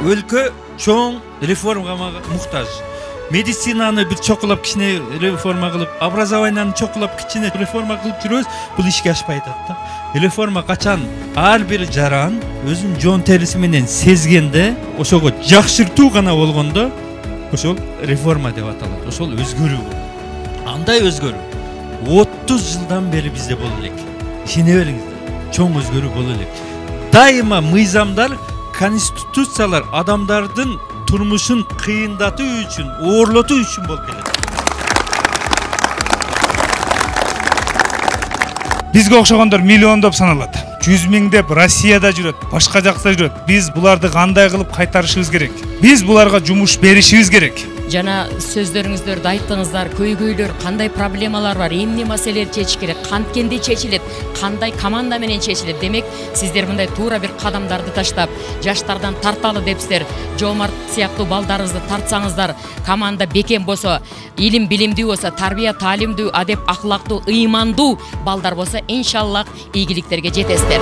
өлкө чоң реформага муктаж. Медицинаны бир чокулап кичине реформа кылып, образованияны чокулап кичине реформа кылып жүрөбүз, бул ишке ашпай атат да. Реформа качан ар бир жаран өзүнүн жон териси менен сезгенде, ошого жакшыртуу гана болгондо, ошол реформа деп аталат. Ошол өзгөрүү. Андай өзгөрүү 30 жылдан бери бизде боло элек. Ишене бериңиздер. Чоң өзгөрүү боло элек. Дайыма мыйзамдар, конституциялар адамдардын turmuşun kıyındatı üçün, uğurlatı üçün bol keledi. Bizge okşagandar milyondop sanalады. 100 миңдеп Россияда жүрөт, башка жакта жүрөт. Биз буларды кандай кылып кайтарышыбыз керек? Биз буларга жумуш беришибиз керек. Жана сөздөрүңүздөрдү айттыңыздар, көйгөйлөр, кандай проблемалар бар, эмне маселелер чечиш керек, канткенде чечилет, кандай команда менен чечилет. Демек, сиздер мындай туура бир кадамдарды таштап, жаштардан тарталы депсиздер, Жомарт сыяктуу балдарыңызды тартсаңыздар, команда бекем болсо, илим билимдүү болсо, тарбия таалимдүү, адеп ахлактуу, ыймандуу балдар болсо, иншаллах ийгиликтерге жетесиздер.